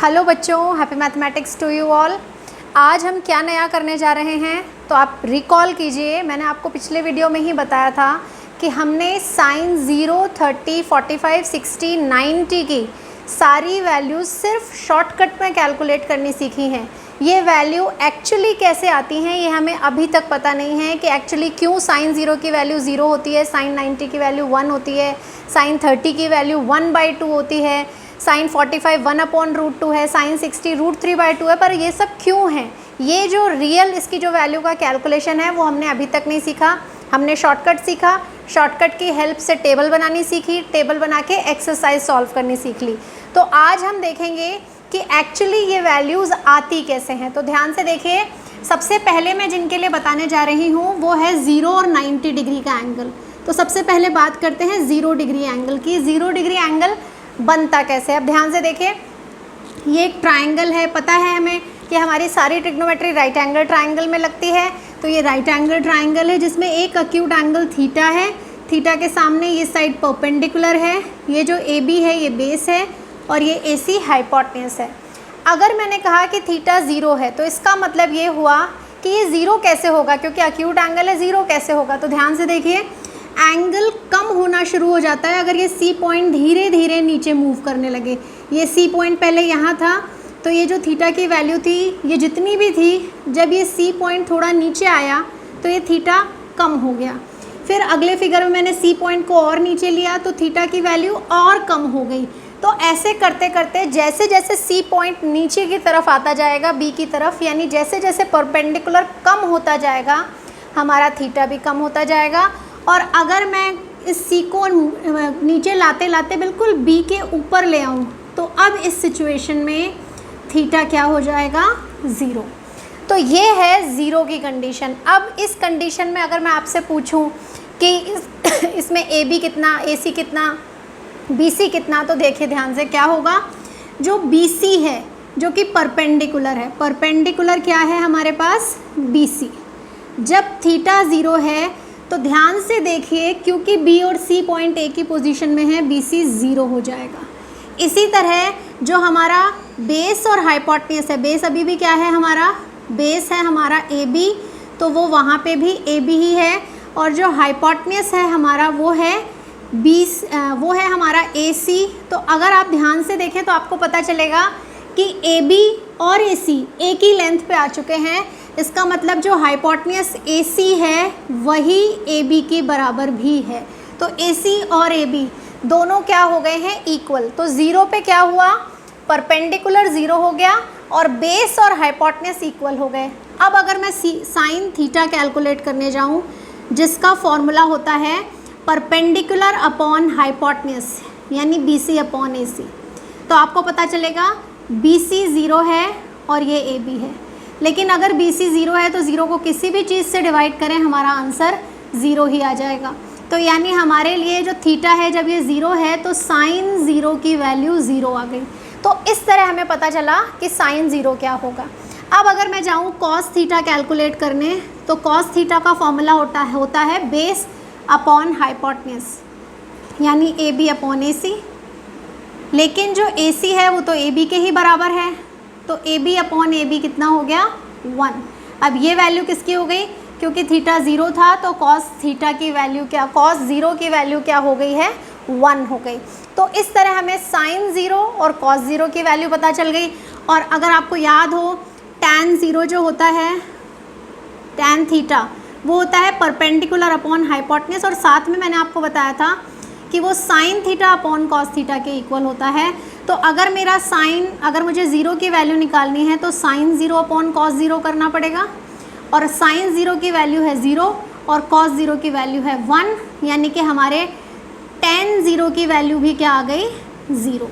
Hello बच्चों, happy mathematics to you all. आज हम क्या नया करने जा रहे हैं तो आप रिकॉल कीजिए। मैंने आपको पिछले वीडियो में ही बताया था कि हमने साइन 0, 30, 45, 60, 90 की सारी वैल्यूज़ सिर्फ शॉर्टकट में कैलकुलेट करनी सीखी हैं। ये वैल्यू एक्चुअली कैसे आती हैं ये हमें अभी तक पता नहीं है कि एक्चुअली क्यों साइन 0 की वैल्यू 0 होती है, साइन 90 की वैल्यू 1 होती है, साइन 30 की वैल्यू 1/2 होती है, साइन 45 1/√2 है, साइन 60 √3/2 है। पर ये सब क्यों है, ये जो रियल इसकी जो वैल्यू का कैलकुलेशन है वो हमने अभी तक नहीं सीखा। हमने शॉर्टकट सीखा, शॉर्टकट की हेल्प से टेबल बनानी सीखी, टेबल बना के एक्सरसाइज सॉल्व करनी सीख ली। तो आज हम देखेंगे कि एक्चुअली ये वैल्यूज़ आती कैसे हैं। तो ध्यान से देखिए, सबसे पहले मैं जिनके लिए बताने जा रही हूँ वो है 0 और 90 डिग्री का एंगल। तो सबसे पहले बात करते हैं 0 डिग्री एंगल की। 0 डिग्री एंगल बनता कैसे है। अब ध्यान से देखिए, ये एक ट्राइंगल है, पता है हमें कि हमारी सारी ट्रिग्नोमेट्री राइट एंगल ट्राइंगल में लगती है। तो ये राइट एंगल ट्राइंगल है जिसमें एक अक्यूट एंगल थीटा है, थीटा के सामने ये साइड परपेंडिकुलर है, ये जो AB है ये बेस है और ये AC हाइपोटेन्यूज है। अगर मैंने कहा कि थीटा 0 है तो इसका मतलब ये हुआ कि ये 0 कैसे होगा, क्योंकि अक्यूट एंगल है, 0 कैसे होगा। तो ध्यान से देखिए, एंगल कम होना शुरू हो जाता है अगर ये C पॉइंट धीरे धीरे नीचे मूव करने लगे। ये C पॉइंट पहले यहाँ था तो ये जो थीटा की वैल्यू थी ये जितनी भी थी, जब ये C पॉइंट थोड़ा नीचे आया तो ये थीटा कम हो गया। फिर अगले फिगर में मैंने C पॉइंट को और नीचे लिया तो थीटा की वैल्यू और कम हो गई। तो ऐसे करते करते जैसे जैसे C पॉइंट नीचे की तरफ आता जाएगा B की तरफ, यानी जैसे जैसे परपेंडिकुलर कम होता जाएगा हमारा थीटा भी कम होता जाएगा। और अगर मैं इस C को नीचे लाते लाते बिल्कुल B के ऊपर ले आऊँ तो अब इस सिचुएशन में थीटा क्या हो जाएगा, 0। तो ये है 0 की कंडीशन। अब इस कंडीशन में अगर मैं आपसे पूछूं कि इसमें AB कितना, AC कितना, BC कितना, तो देखिए ध्यान से क्या होगा। जो BC है जो कि परपेंडिकुलर है, परपेंडिकुलर क्या है हमारे पास, BC। जब थीटा 0 है तो ध्यान से देखिए, क्योंकि B और C पॉइंट एक ही पोजीशन में है, BC 0 हो जाएगा। इसी तरह जो हमारा बेस और हाइपोटेन्यूज है, बेस अभी भी क्या है हमारा, बेस है हमारा AB, तो वो वहाँ पे भी AB ही है। और जो हाइपोटेन्यूज है हमारा वो है वो है हमारा AC। तो अगर आप ध्यान से देखें तो आपको पता चलेगा कि AB और AC एक ही लेंथ पे आ चुके हैं। इसका मतलब जो हाइपोटेन्यूज AC है वही AB के बराबर भी है। तो AC और AB दोनों क्या हो गए हैं, इक्वल। तो 0 पे क्या हुआ, परपेंडिकुलर 0 हो गया और बेस और हाइपोटेन्यूज इक्वल हो गए। अब अगर मैं साइन थीटा कैलकुलेट करने जाऊं जिसका फॉर्मूला होता है परपेंडिकुलर अपॉन हाइपोटेन्यूज, यानी BC अपॉन AC, तो आपको पता चलेगा BC 0 है और ये AB है। लेकिन अगर BC 0 है तो 0 को किसी भी चीज़ से डिवाइड करें हमारा आंसर 0 ही आ जाएगा। तो यानी हमारे लिए जो थीटा है जब ये 0 है तो साइन 0 की वैल्यू 0 आ गई। तो इस तरह हमें पता चला कि साइन 0 क्या होगा। अब अगर मैं जाऊँ कॉस थीटा कैलकुलेट करने तो कॉस थीटा का फॉर्मूला होता है बेस अपॉन हाइपोटेन्यूज, यानी AB अपॉन AC। लेकिन जो AC है वो तो AB के ही बराबर है, तो AB अपॉन AB कितना हो गया, 1। अब ये वैल्यू किसकी हो गई, क्योंकि थीटा 0 था तो कॉस थीटा की वैल्यू क्या, कॉस 0 की वैल्यू क्या हो गई है, 1 हो गई। तो इस तरह हमें साइन 0 और कॉस 0 की वैल्यू पता चल गई। और अगर आपको याद हो टैन 0 जो होता है, टैन थीटा, वो होता है परपेंडिकुलर अपॉन हाइपोटेन्यूज। और साथ में मैंने आपको बताया था कि वो sign theta upon cos theta के इक्वल होता है। तो अगर मेरा साइन, अगर मुझे 0 की वैल्यू निकालनी है तो साइन 0 अपॉन कॉस 0 करना पड़ेगा। और साइन 0 की वैल्यू है 0 और कॉस 0 की वैल्यू है 1, यानी कि हमारे टैन 0 की वैल्यू भी क्या आ गई, 0।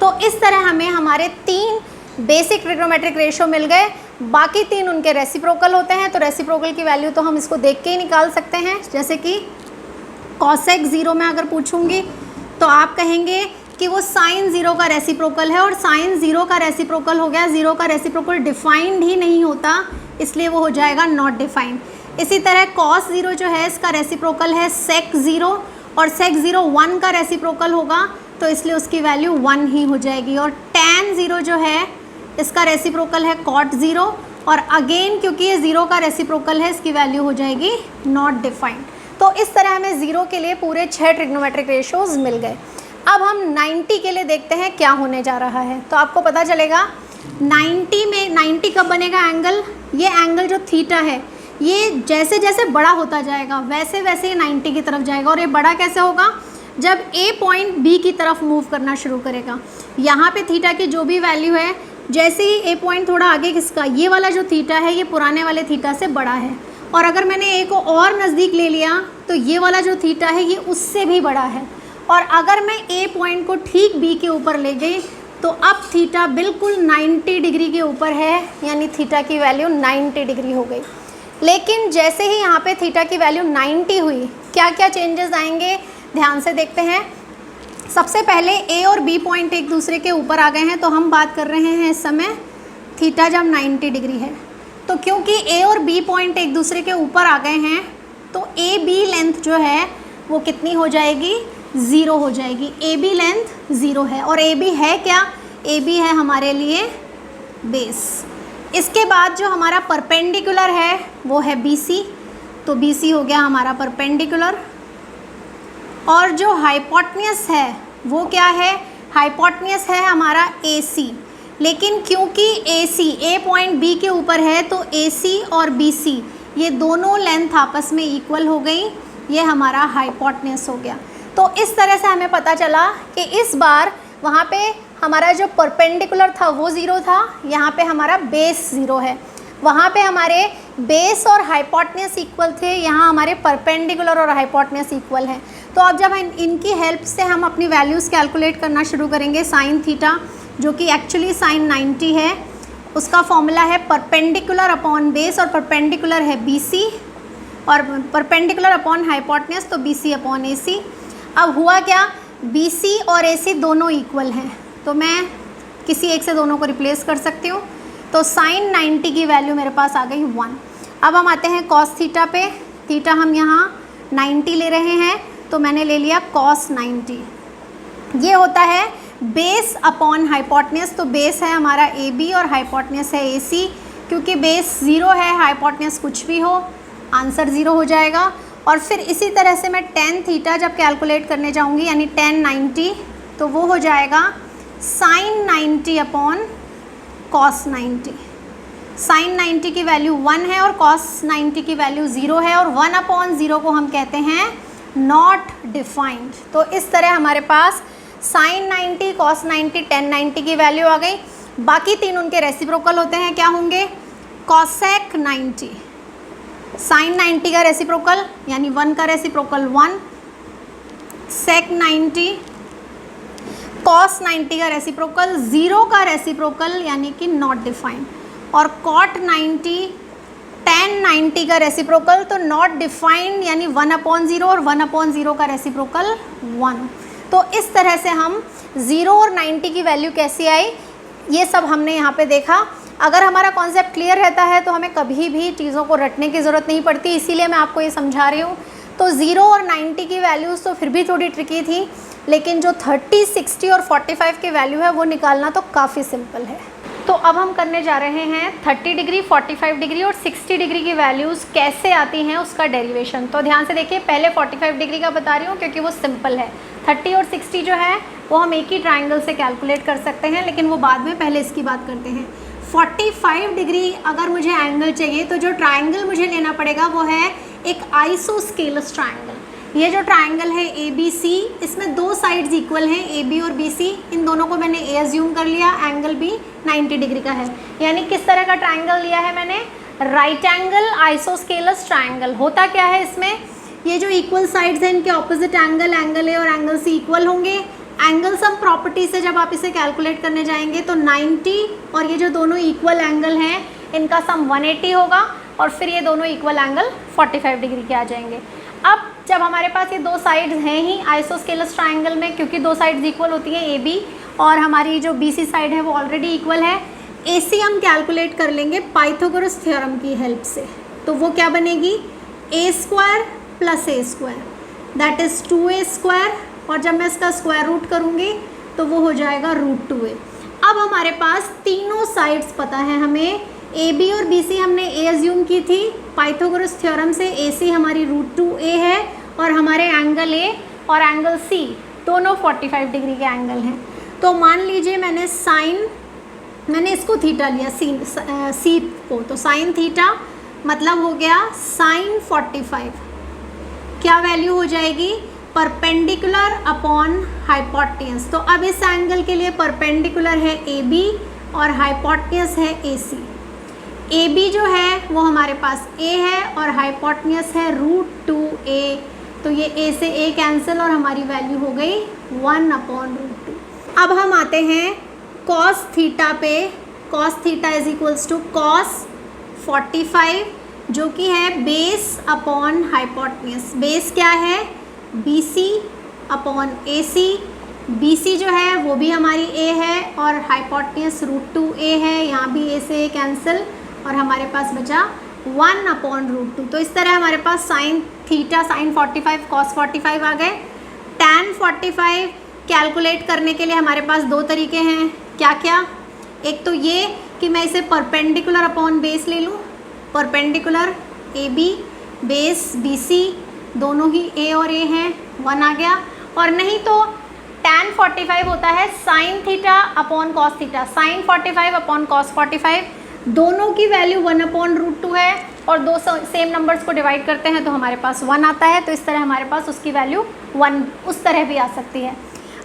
तो इस तरह हमें हमारे 3 बेसिक ट्रिग्नोमेट्रिक रेशियो मिल गए। बाकी 3 उनके रेसिप्रोकल होते हैं। तो रेसिप्रोकल की वैल्यू तो हम इसको देख के ही निकाल सकते हैं। जैसे कि कॉसेक 0 में अगर पूछूंगी तो आप कहेंगे कि वो साइन 0 का रेसिप्रोकल है, और साइन 0 का रेसिप्रोकल हो गया, 0 का रेसिप्रोकल डिफाइंड ही नहीं होता, इसलिए वो हो जाएगा नॉट डिफाइंड। इसी तरह कॉस 0 जो है इसका रेसिप्रोकल है सेक 0, और सेक 0 1 का रेसिप्रोकल होगा तो इसलिए उसकी वैल्यू 1 ही हो जाएगी। और tan tan 0 जो है इसका रेसिप्रोकल है cot 0, और अगेन क्योंकि ये 0 का रेसिप्रोकल है इसकी वैल्यू हो जाएगी नॉट डिफाइंड। तो इस तरह हमें 0 के लिए पूरे 6 ट्रिग्नोमेट्रिक रेशियोज मिल गए। अब हम 90 के लिए देखते हैं क्या होने जा रहा है। तो आपको पता चलेगा 90 में 90 कब बनेगा एंगल, ये एंगल जो थीटा है ये जैसे जैसे बड़ा होता जाएगा वैसे वैसे ही 90 की तरफ जाएगा। और ये बड़ा कैसे होगा, जब ए पॉइंट बी की तरफ मूव करना शुरू करेगा। यहाँ पे थीटा की जो भी वैल्यू है, जैसे ही ए पॉइंट थोड़ा आगे किसका, ये वाला जो थीटा है ये पुराने वाले थीटा से बड़ा है, और अगर मैंने ए को और नज़दीक ले लिया तो ये वाला जो थीटा है ये उससे भी बड़ा है। और अगर मैं ए पॉइंट को ठीक बी के ऊपर ले गई तो अब थीटा बिल्कुल 90 डिग्री के ऊपर है, यानी थीटा की वैल्यू 90 डिग्री हो गई। लेकिन जैसे ही यहाँ पे थीटा की वैल्यू 90 हुई, क्या क्या चेंजेस आएंगे ध्यान से देखते हैं। सबसे पहले ए और बी पॉइंट एक दूसरे के ऊपर आ गए हैं, तो हम बात कर रहे हैं इस समय थीटा जब 90 डिग्री है। तो क्योंकि ए और बी पॉइंट एक दूसरे के ऊपर आ गए हैं तो ए बी लेंथ जो है वो कितनी हो जाएगी, 0 हो जाएगी। ए बी लेंथ 0 है, और ए बी है क्या, ए बी है हमारे लिए बेस। इसके बाद जो हमारा परपेंडिकुलर है वो है बी सी, तो बी सी हो गया हमारा परपेंडिकुलर। और जो हाइपोटेन्यूस है वो क्या है, हाइपोटेन्यूस है हमारा ए सी। लेकिन क्योंकि ए सी ए पॉइंट बी के ऊपर है तो ए सी और बी सी ये दोनों लेंथ आपस में इक्वल हो गई, ये हमारा हाइपोटेन्यूस हो गया। तो इस तरह से हमें पता चला कि इस बार वहाँ पे हमारा जो परपेंडिकुलर था वो 0 था, यहाँ पे हमारा बेस 0 है। वहाँ पे हमारे बेस और हाइपोटेन्यूस इक्वल थे, यहाँ हमारे परपेंडिकुलर और हाइपोटेन्यूस इक्वल है। तो अब जब इनकी हेल्प से हम अपनी वैल्यूज़ कैलकुलेट करना शुरू करेंगे, साइन थीटा जो कि एक्चुअली साइन 90 है, उसका फॉर्मूला है परपेंडिकुलर अपॉन बेस, और परपेंडिकुलर है बी सी, और परपेंडिकुलर अपॉन हाइपोटेन्यूस तो बी सी अपॉन ए सी। अब हुआ क्या, बी सी और ए सी दोनों इक्वल हैं, तो मैं किसी एक से दोनों को रिप्लेस कर सकती हूँ। तो साइन 90 की वैल्यू मेरे पास आ गई 1। अब हम आते हैं कॉस थीटा पे। थीटा हम यहाँ 90 ले रहे हैं, तो मैंने ले लिया कॉस 90। ये होता है बेस अपॉन हाइपोटेन्यूस, तो बेस है हमारा ए बी और हाइपोटेन्यूस है ए सी। क्योंकि बेस 0 है, हाइपोटेन्यूस कुछ भी हो, आंसर 0 हो जाएगा। और फिर इसी तरह से मैं टेन थीटा जब कैलकुलेट करने जाऊँगी, यानी टेन 90, तो वो हो जाएगा साइन 90 अपॉन कॉस 90। साइन 90 की वैल्यू 1 है और कॉस 90 की वैल्यू 0 है, और 1 अपॉन 0 को हम कहते हैं नॉट डिफाइंड। तो इस तरह हमारे पास साइन 90, कॉस 90, टेन 90 की वैल्यू आ गई। बाकी तीन उनके रेसिप्रोकल होते हैं, क्या होंगे, कॉसेक 90, साइन 90 का रेसिप्रोकल यानी 1 का रेसिप्रोकल 1, सेक 90, कॉस 90 का रेसिप्रोकल 0 का रेसिप्रोकल यानी कि नॉट डिफाइंड, और कॉट 90, टेन 90 का रेसिप्रोकल तो नॉट डिफाइंड यानी 1 अपॉन 0, और 1 अपॉन 0 का रेसिप्रोकल 1। तो इस तरह से हम 0 और 90 की वैल्यू कैसी आई ये सब हमने यहाँ पे देखा। अगर हमारा कॉन्सेप्ट क्लियर रहता है तो हमें कभी भी चीज़ों को रटने की ज़रूरत नहीं पड़ती, इसीलिए मैं आपको ये समझा रही हूँ। तो 0 और 90 की वैल्यूज़ तो फिर भी थोड़ी ट्रिकी थी, लेकिन जो 30, 60 और 45 की वैल्यू है वो निकालना तो काफ़ी सिंपल है। तो अब हम करने जा रहे हैं 30 डिग्री, 45 डिग्री और 60 डिग्री की वैल्यूज़ कैसे आती हैं उसका डेरिवेशन। तो ध्यान से देखिए, पहले 45 डिग्री का बता रही हूँ क्योंकि वो सिंपल है। 30 और 60 जो है वो हम एक ही ट्राइंगल से कैलकुलेट कर सकते हैं, लेकिन वो बाद में, पहले इसकी बात करते हैं। 45 डिग्री अगर मुझे एंगल चाहिए तो जो ट्राइंगल मुझे लेना पड़ेगा वो है एक आइसोस्केलस ट्राइंगल। ये जो ट्राइंगल है ए बी सी, इसमें दो साइड्स इक्वल हैं, ए बी और बी सी। इन दोनों को मैंने ए अज्यूम कर लिया, एंगल भी 90 डिग्री का है। यानी किस तरह का ट्राइंगल लिया है मैंने, राइट एंगल आइसोस्केलस ट्राइंगल। होता क्या है इसमें, ये जो इक्वल साइड्स हैं इनके ऑपोजिट एंगल, एंगल ए और एंगल सी इक्वल होंगे। एंगल सम प्रॉपर्टी से जब आप इसे कैलकुलेट करने जाएंगे तो 90 और ये जो दोनों इक्वल एंगल हैं इनका सम 180 होगा, और फिर ये दोनों इक्वल एंगल 45 डिग्री के आ जाएंगे। अब जब हमारे पास ये दो साइड्स हैं ही आइसोस्केलस ट्राइंगल में, क्योंकि दो साइड्स इक्वल होती हैं ए बी, और हमारी जो बी सी साइड है वो ऑलरेडी इक्वल है, ए सी हम कैलकुलेट कर लेंगे पाइथागोरस थ्योरम की हेल्प से। तो वो क्या बनेगी, A square plus A square that is 2a square, और जब मैं इसका स्क्वायर रूट करूँगी तो वो हो जाएगा √2a। अब हमारे पास तीनों साइड्स पता है हमें, ए बी और बी सी हमने ए एज्यूम की थी, पाइथागोरस थ्योरम से ए सी हमारी √2a है और हमारे एंगल ए और एंगल सी दोनों 45 डिग्री के एंगल हैं। तो मान लीजिए मैंने इसको थीटा लिया सी को, तो साइन थीटा मतलब हो गया साइन 45, क्या वैल्यू हो जाएगी, परपेंडिकुलर अपॉन हाइपोटेन्यूज। तो अब इस एंगल के लिए परपेंडिकुलर है ए बी और हाइपोटेन्यूज है ए सी। ए बी जो है वो हमारे पास ए है और हाइपोटेन्यूज है √2a, तो ये ए से ए कैंसिल और हमारी वैल्यू हो गई 1/√2। अब हम आते हैं कॉस थीटा पे। Cos theta is equals to cos 45 जो कि है बेस अपॉन हाइपोटेन्यूज। बेस क्या है, बी सी अपॉन ए सी। बी सी जो है वो भी हमारी ए है और हाइपोटेन्यूज √2a है, यहाँ भी ए से ए कैंसिल और हमारे पास बचा 1/√2। तो इस तरह हमारे पास साइन थीटा साइन 45 कॉस 45 आ गए। टैन 45 कैलकुलेट करने के लिए हमारे पास दो तरीके हैं, क्या क्या, एक तो ये कि मैं इसे परपेंडिकुलर अपॉन बेस ले लूँ, perpendicular A B base B C दोनों ही ए और ए हैं, 1 आ गया। और नहीं तो टैन 45 होता है sine theta upon cos theta, sine 45 upon cos 45 दोनों की वैल्यू 1/√2 है और दो सेम नंबर्स को डिवाइड करते हैं तो हमारे पास 1 आता है। तो इस तरह हमारे पास उसकी वैल्यू 1 उस तरह भी आ सकती है।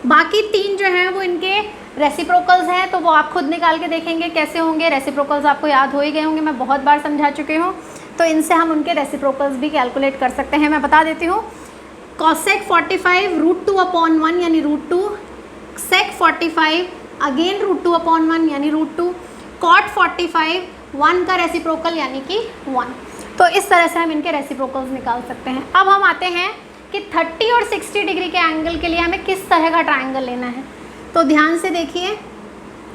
बाकी तीन जो हैं वो इनके रेसिप्रोकल्स हैं, तो वो आप खुद निकाल के देखेंगे कैसे होंगे। रेसिप्रोकल्स आपको याद हो ही गए होंगे, मैं बहुत बार समझा चुकी हूँ, तो इनसे हम उनके रेसिप्रोकल्स भी कैलकुलेट कर सकते हैं। मैं बता देती हूँ, कॉसेक 45 √2/1 यानी √2, सेक 45 अगेन √2/1 यानी √2, कॉट 45 1 का रेसिप्रोकल यानी कि 1। तो इस तरह से हम इनके रेसिप्रोकल्स निकाल सकते हैं। अब हम आते हैं कि 30 और 60 डिग्री के एंगल के लिए हमें किस तरह का ट्रायंगल लेना है। तो ध्यान से देखिए,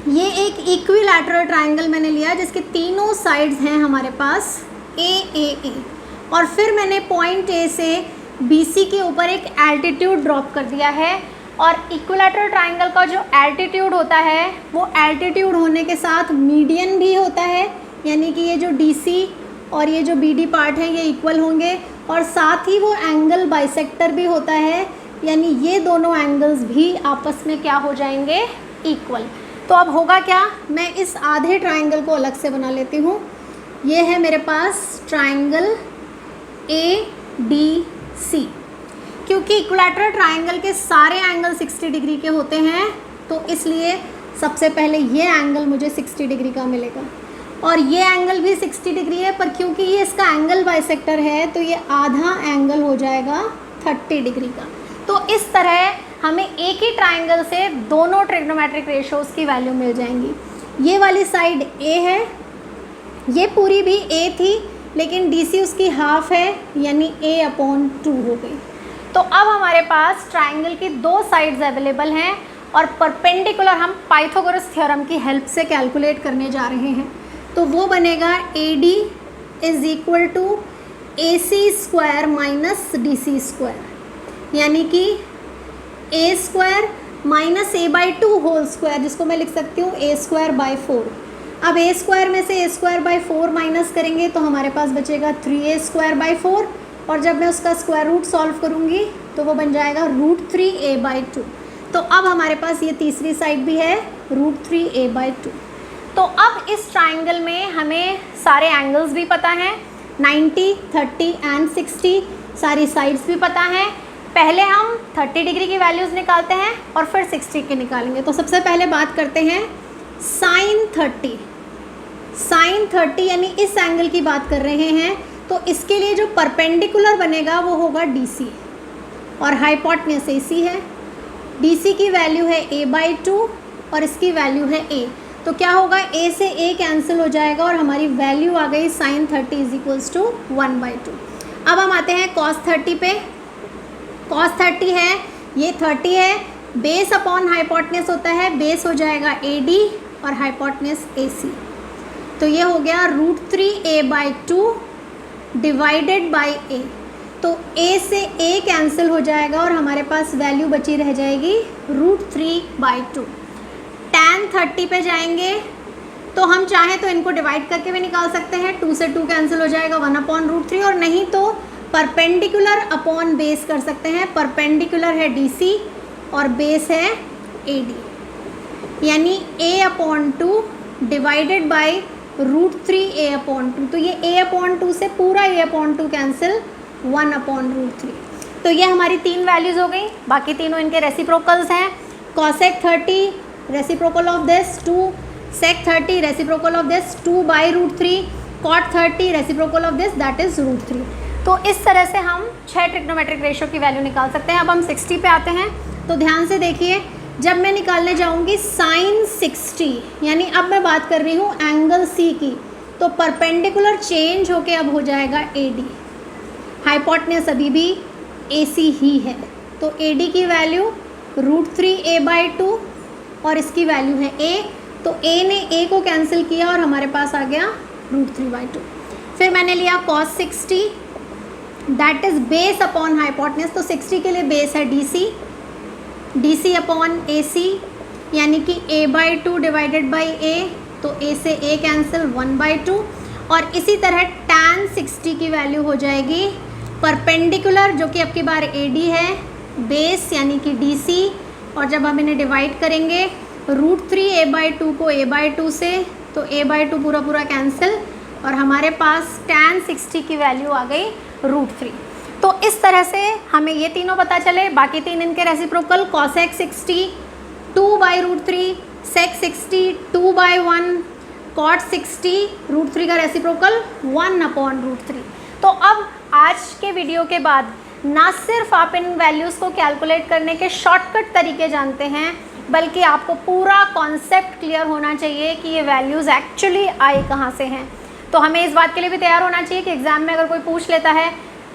ये एक इक्विलैटरल ट्रायंगल मैंने लिया जिसके तीनों साइड्स हैं हमारे पास ए और फिर मैंने पॉइंट ए से बी सी के ऊपर एक एल्टीट्यूड ड्रॉप कर दिया है। और इक्विलैटरल ट्रायंगल का जो एल्टीट्यूड होता है वो एल्टीट्यूड होने के साथ मीडियन भी होता है, यानी कि ये जो डी सी और ये जो बी डी पार्ट है ये इक्वल होंगे और साथ ही वो एंगल बाइसेक्टर भी होता है, यानी ये दोनों एंगल्स भी आपस में क्या हो जाएंगे, इक्वल। तो अब होगा क्या, मैं इस आधे ट्रायंगल को अलग से बना लेती हूँ। ये है मेरे पास ट्रायंगल ए डी सी। क्योंकि इक्विलैटरल ट्रायंगल के सारे एंगल 60 डिग्री के होते हैं तो इसलिए सबसे पहले ये एंगल मुझे 60 डिग्री का मिलेगा और ये एंगल भी 60 डिग्री है, पर क्योंकि ये इसका एंगल बाइसेक्टर है तो ये आधा एंगल हो जाएगा 30 डिग्री का। तो इस तरह हमें एक ही ट्रायंगल से दोनों ट्रिग्नोमेट्रिक रेशियोज़ की वैल्यू मिल जाएंगी। ये वाली साइड ए है, ये पूरी भी ए थी लेकिन डी सी उसकी हाफ है यानी a/2 हो गई। तो अब हमारे पास ट्रायंगल की दो साइड्स अवेलेबल हैं और परपेंडिकुलर हम पाइथागोरस थ्योरम की हेल्प से कैलकुलेट करने जा रहे हैं। तो वो बनेगा AD is equal to AC² minus DC², यानी कि A² minus A/2 whole square, जिसको मैं लिख सकती हूँ A²/4। अब A² में से A²/4 माइनस करेंगे तो हमारे पास बचेगा 3A²/4 और जब मैं उसका स्क्वायर रूट सॉल्व करूँगी तो वो बन जाएगा √3a/2। तो अब हमारे पास ये तीसरी साइड भी है √3a/2। तो अब इस ट्रायंगल में हमें सारे एंगल्स भी पता हैं, 90, 30 एंड 60, सारी साइड्स भी पता हैं। पहले हम 30 डिग्री की वैल्यूज़ निकालते हैं और फिर 60 की निकालेंगे। तो सबसे पहले बात करते हैं साइन 30। साइन 30 यानी इस एंगल की बात कर रहे हैं, तो इसके लिए जो परपेंडिकुलर बनेगा वो होगा DC और हाइपोटेन्यूज AC है। DC की वैल्यू है a/2 और इसकी वैल्यू है a। तो क्या होगा, a से a कैंसिल हो जाएगा और हमारी वैल्यू आ गई साइन 30 इज इक्वल्स टू 1/2। अब हम आते हैं cos 30 पे। cos 30 है, ये 30 है, बेस अपॉन हाइपोटेन्यूज होता है, बेस हो जाएगा AD और हाइपोटेन्यूज AC। तो ये हो गया √3a/2 डिवाइडेड बाई a। तो a से a कैंसिल हो जाएगा और हमारे पास वैल्यू बची रह जाएगी √3/2। tan tan 30 पे जाएंगे तो हम चाहें तो इनको डिवाइड करके भी निकाल सकते हैं, 2 से 2 कैंसिल हो जाएगा, 1/√3, और नहीं तो परपेंडिकुलर अपॉन बेस कर सकते हैं। परपेंडिकुलर है DC और बेस है AD, यानी A/2 डिवाइडेड बाई √3 A/2। तो ये A/2 से पूरा A/2 कैंसिल, 1/√3। तो ये हमारी 3 वैल्यूज़ हो गई, बाकी तीनों इनके रेसिप्रोकल्स हैं। cosec 30 reciprocal of this 2, sec 30 reciprocal of this 2/√3, cot 30 reciprocal of this that is √3। तो इस तरह से हम 6 ट्रिग्नोमेट्रिक रेशियो की वैल्यू निकाल सकते हैं। अब हम 60 पे आते हैं, तो ध्यान से देखिए, जब मैं निकालने जाऊंगी sin 60, यानी अब मैं बात कर रही हूँ एंगल C की, तो परपेंडिकुलर चेंज होके अब हो जाएगा AD। हाइपोटेन्यूज अभी भी AC ही है, तो AD की वैल्यू √3a/2 और इसकी वैल्यू है A, तो A ने A को कैंसिल किया और हमारे पास आ गया √3/2। फिर मैंने लिया cos 60 that is base upon hypotenuse, तो 60 के लिए बेस है DC अपॉन AC, यानी कि A/2 डिवाइडेड बाई A, तो A से A कैंसिल, 1/2। और इसी तरह tan 60 की वैल्यू हो जाएगी परपेंडिकुलर, जो कि अब की बार AD है, बेस यानी कि DC, और जब हम इन्हें डिवाइड करेंगे √3a/2 को A/2 से, तो A/2 पूरा पूरा कैंसिल, और हमारे पास tan 60 की वैल्यू आ गई √3। तो इस तरह से हमें ये तीनों पता चले, बाकी 3 इनके रेसिप्रोकल cosec 60 2/√3, sec 60 2/1, cot 60 √3 का रेसिप्रोकल 1/√3। तो अब आज के वीडियो के बाद ना सिर्फ आप इन वैल्यूज़ को कैलकुलेट करने के शॉर्टकट तरीके जानते हैं, बल्कि आपको पूरा कॉन्सेप्ट क्लियर होना चाहिए कि ये वैल्यूज़ एक्चुअली आई कहाँ से हैं। तो हमें इस बात के लिए भी तैयार होना चाहिए कि एग्ज़ाम में अगर कोई पूछ लेता है,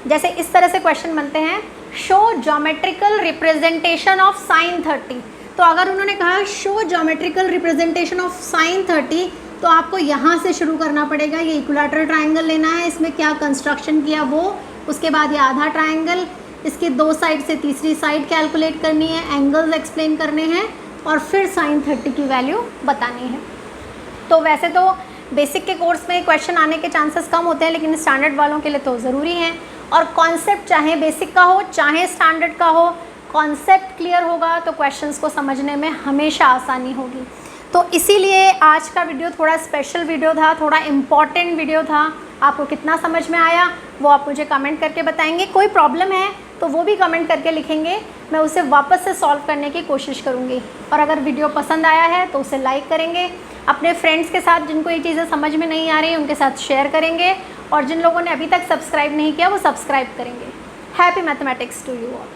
जैसे इस तरह से क्वेश्चन बनते हैं, show geometrical representation of sin 30, तो अगर उन्होंने कहा show geometrical representation of sin 30, तो आपको यहाँ से शुरू करना पड़ेगा। ये इक्विलैटरल ट्राइंगल लेना है, इसमें क्या कंस्ट्रक्शन किया वो, उसके बाद ये आधा ट्राइंगल, इसके 2 साइड से तीसरी साइड कैलकुलेट करनी है, एंगल्स एक्सप्लेन करने हैं, और फिर sin 30 की वैल्यू बतानी है। तो वैसे तो बेसिक के कोर्स में क्वेश्चन आने के चांसेस कम होते हैं, लेकिन स्टैंडर्ड वालों के लिए तो ज़रूरी हैं। और कॉन्सेप्ट चाहे बेसिक का हो चाहे स्टैंडर्ड का हो, कॉन्सेप्ट क्लियर होगा तो क्वेश्चंस को समझने में हमेशा आसानी होगी। तो इसीलिए आज का वीडियो थोड़ा स्पेशल वीडियो था, थोड़ा इम्पॉर्टेंट वीडियो था। आपको कितना समझ में आया वो आप मुझे कमेंट करके बताएंगे। कोई प्रॉब्लम है तो वो भी कमेंट करके लिखेंगे, मैं उसे वापस से सॉल्व करने की कोशिश करूँगी। और अगर वीडियो पसंद आया है तो उसे लाइक करेंगे, अपने फ्रेंड्स के साथ जिनको ये चीज़ें समझ में नहीं आ रही उनके साथ शेयर करेंगे, और जिन लोगों ने अभी तक सब्सक्राइब नहीं किया वो सब्सक्राइब करेंगे। Happy mathematics to you all.